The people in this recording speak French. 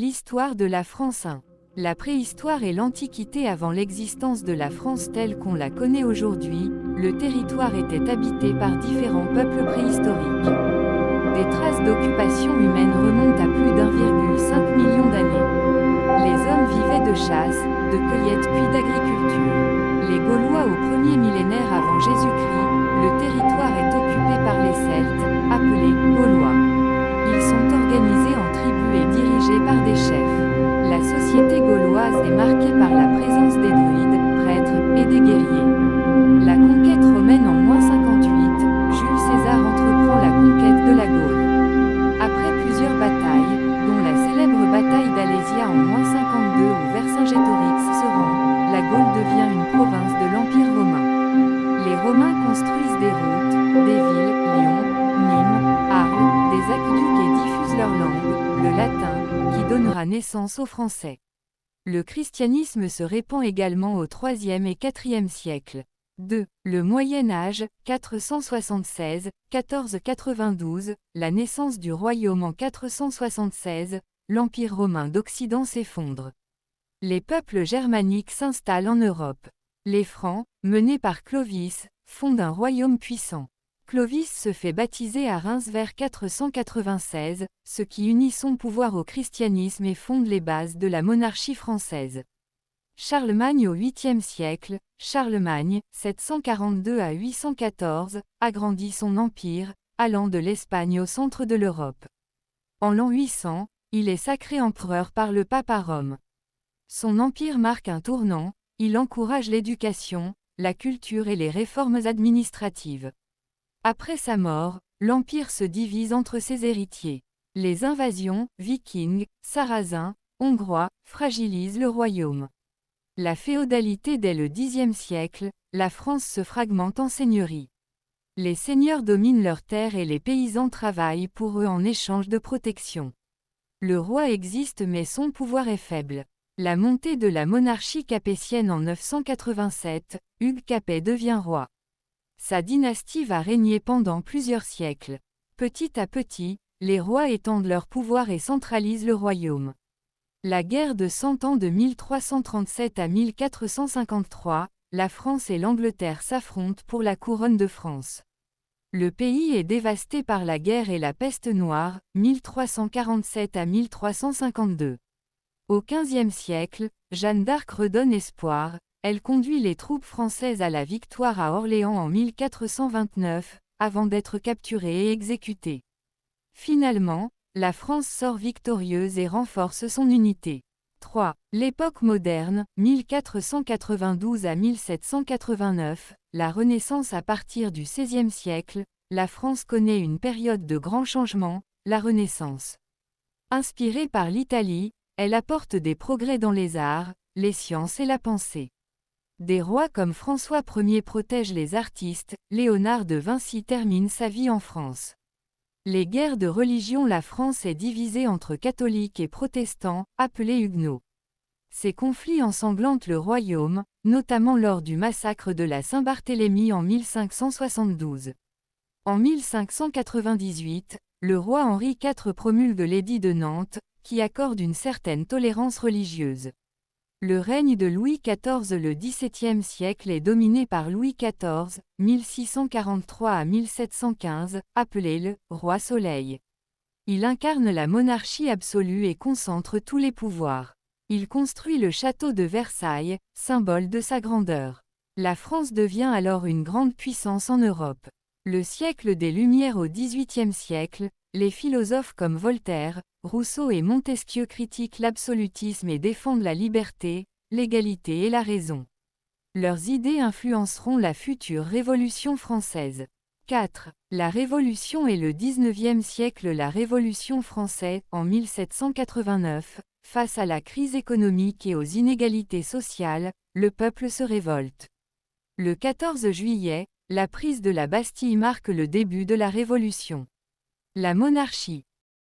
L'histoire de la France 1. La préhistoire et l'Antiquité. Avant l'existence de la France telle qu'on la connaît aujourd'hui, le territoire était habité par différents peuples préhistoriques. Des traces d'occupation humaine remontent à plus d'1,5 million d'années. Les hommes vivaient de chasse, de cueillette puis d'agriculture. Les Gaulois au premier millénaire avant Jésus-Christ, le territoire est occupé par les Celtes, appelés Gaulois. Ils sont organisés en tribus et dirigés par des chefs. La société gauloise est marquée par la présence des druides, prêtres, et des guerriers. La conquête romaine en -58, Jules César entreprend la conquête de la Gaule. Après plusieurs batailles, dont la célèbre bataille d'Alésia en -52 où Vercingétorix se rend, la Gaule devient une province de l'Empire romain. Les Romains construisent des routes, des villes, Lyon, Nîmes, Arles, des aqueducs et diffusent leur langue, le latin, qui donnera naissance au français. Le christianisme se répand également au IIIe et IVe siècle. 2. Le Moyen Âge, 476-1492, la naissance du royaume en 476, l'Empire romain d'Occident s'effondre. Les peuples germaniques s'installent en Europe. Les Francs, menés par Clovis, fondent un royaume puissant. Clovis se fait baptiser à Reims vers 496, ce qui unit son pouvoir au christianisme et fonde les bases de la monarchie française. Charlemagne au 8e siècle, Charlemagne, 742 à 814, agrandit son empire, allant de l'Espagne au centre de l'Europe. En l'an 800, il est sacré empereur par le pape à Rome. Son empire marque un tournant, il encourage l'éducation, la culture et les réformes administratives. Après sa mort, l'empire se divise entre ses héritiers. Les invasions, vikings, sarrasins, hongrois, fragilisent le royaume. La féodalité. Dès le Xe siècle, la France se fragmente en seigneuries. Les seigneurs dominent leurs terres et les paysans travaillent pour eux en échange de protection. Le roi existe mais son pouvoir est faible. La montée de la monarchie capétienne en 987, Hugues Capet devient roi. Sa dynastie va régner pendant plusieurs siècles. Petit à petit, les rois étendent leur pouvoir et centralisent le royaume. La guerre de 100 ans de 1337 à 1453, la France et l'Angleterre s'affrontent pour la couronne de France. Le pays est dévasté par la guerre et la peste noire, 1347 à 1352. Au XVe siècle, Jeanne d'Arc redonne espoir, elle conduit les troupes françaises à la victoire à Orléans en 1429, avant d'être capturée et exécutée. Finalement, la France sort victorieuse et renforce son unité. 3. L'époque moderne, 1492 à 1789, la Renaissance. À partir du XVIe siècle, la France connaît une période de grands changements, la Renaissance. Inspirée par l'Italie, elle apporte des progrès dans les arts, les sciences et la pensée. Des rois comme François Ier protègent les artistes, Léonard de Vinci termine sa vie en France. Les guerres de religion. La France est divisée entre catholiques et protestants, appelés huguenots. Ces conflits ensanglantent le royaume, notamment lors du massacre de la Saint-Barthélemy en 1572. En 1598, le roi Henri IV promulgue l'édit de Nantes, qui accorde une certaine tolérance religieuse. Le règne de Louis XIV. Le XVIIe siècle est dominé par Louis XIV, 1643 à 1715, appelé le « Roi Soleil ». Il incarne la monarchie absolue et concentre tous les pouvoirs. Il construit le château de Versailles, symbole de sa grandeur. La France devient alors une grande puissance en Europe. Le siècle des Lumières. Au XVIIIe siècle, les philosophes comme Voltaire, Rousseau et Montesquieu critiquent l'absolutisme et défendent la liberté, l'égalité et la raison. Leurs idées influenceront la future Révolution française. 4. La Révolution et le XIXe siècle. La Révolution française, en 1789, face à la crise économique et aux inégalités sociales, le peuple se révolte. Le 14 juillet, la prise de la Bastille marque le début de la Révolution. La monarchie.